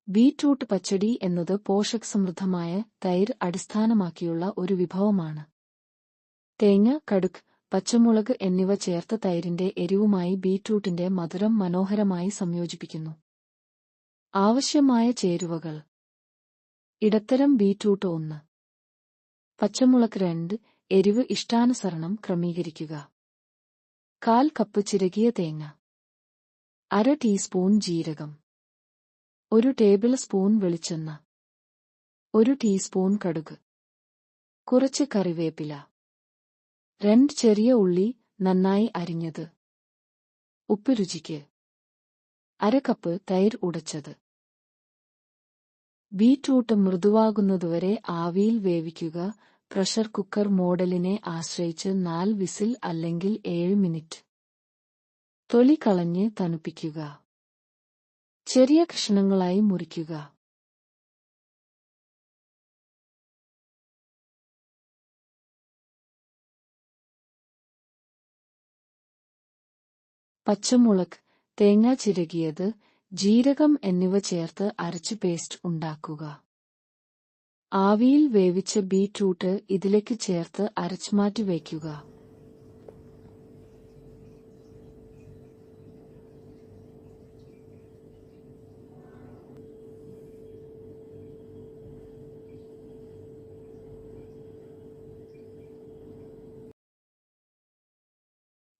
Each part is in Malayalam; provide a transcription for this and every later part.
ബീറ്റ്റൂട്ട് പച്ചടി എന്നത് പോഷകസമൃദ്ധമായ തൈര് അടിസ്ഥാനമാക്കിയുള്ള ഒരു വിഭവമാണ്. തേങ്ങ, കടുക്, പച്ചമുളക് എന്നിവ ചേർത്ത തൈരിന്റെ എരിവുമായി ബീറ്റ്റൂട്ടിന്റെ മധുരം മനോഹരമായി സംയോജിപ്പിക്കുന്നു. ആവശ്യമായ ചേരുവകൾ: ഇടത്തരം ബീറ്റ്റൂട്ട് 1, പച്ചമുളക് 2, എരിവ് ഇഷ്ടാനുസരണം ക്രമീകരിക്കുക. 1/4 കപ്പ് ചിരകിയ തേങ്ങ, 1/2 ടീസ്പൂൺ ജീരകം, 1 ടേബിൾ സ്പൂൺ വെളിച്ചെണ്ണ, 1 ടീസ്പൂൺ കടുക്, കുറച്ച് കറിവേപ്പില, 2 ചെറിയ ഉള്ളി നന്നായി അരിഞ്ഞത്, ഉപ്പ് രുചിക്ക്, 1/2 കപ്പ് തൈര് ഉടച്ചത്. ബീറ്റ്റൂട്ട് മൃദുവാകുന്നതുവരെ ആവിയിൽ വേവിക്കുക. പ്രഷർ കുക്കർ മോഡലിനെ ആശ്രയിച്ച് 4 വിസിൽ അല്ലെങ്കിൽ 7 മിനിറ്റ്. തൊലി കളഞ്ഞ് തണുപ്പിക്കുക. ചെറിയ കഷണങ്ങളായി മുറിക്കുക. പച്ചമുളക്, തേങ്ങ ചിരകിയത്, ജീരകം എന്നിവ ചേർത്ത് അരച്ച് പേസ്റ്റ് ഉണ്ടാക്കുക. ആവിയിൽ വേവിച്ച ബീറ്റ്റൂട്ട് ഇതിലേക്ക് ചേർത്ത് അരച്ചുമാറ്റി വയ്ക്കുക.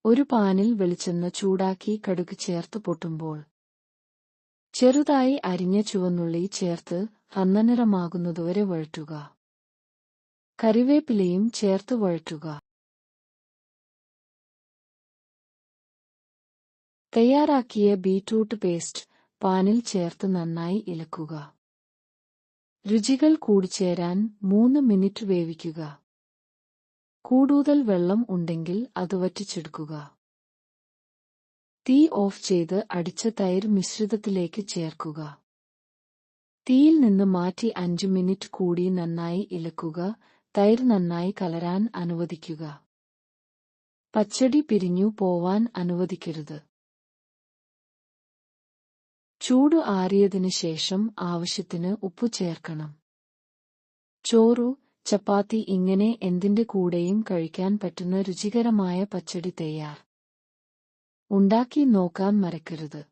ഒരു പാനിൽ വെളിച്ചെണ്ണ ചൂടാക്കി കടുക് ചേർത്ത് പൊട്ടുമ്പോൾ ചെറുതായി അരിഞ്ഞ ചുവന്നുള്ളി ചേർത്ത് ഹന്നനിറമാകുന്നതുവരെ വഴറ്റുക. കറിവേപ്പിലയും ചേർത്ത് വഴറ്റുക. തയ്യാറാക്കിയ ബീറ്റ്റൂട്ട് പേസ്റ്റ് പാനിൽ ചേർത്ത് നന്നായി ഇളക്കുക. രുചികൾ കൂടിച്ചേരാൻ 3 മിനിറ്റ് വേവിക്കുക. കൂടുതൽ വെള്ളം ഉണ്ടെങ്കിൽ അത് വറ്റിച്ചെടുക്കുക. തീ ഓഫ് ചെയ്ത് അടിച്ച തൈര് മിശ്രിതത്തിലേക്ക് ചേർക്കുക. തീയിൽ നിന്ന് മാറ്റി 5 മിനിറ്റ് കൂടി നന്നായി ഇളക്കുക. തൈര് നന്നായി കലരാൻ അനുവദിക്കുക. പച്ചടി പിരിഞ്ഞു പോവാൻ അനുവദിക്കരുത്. ചൂട് ആറിയതിനു ശേഷം ആവശ്യത്തിന് ഉപ്പ് ചേർക്കണം. ചോറ്, ചപ്പാത്തി ഇങ്ങനെ എന്തിന്റെ കൂടെയും കഴിക്കാൻ പറ്റുന്ന രുചികരമായ പച്ചടി തയ്യാർ. ഉണ്ടാക്കി നോക്കാൻ മറക്കരുത്.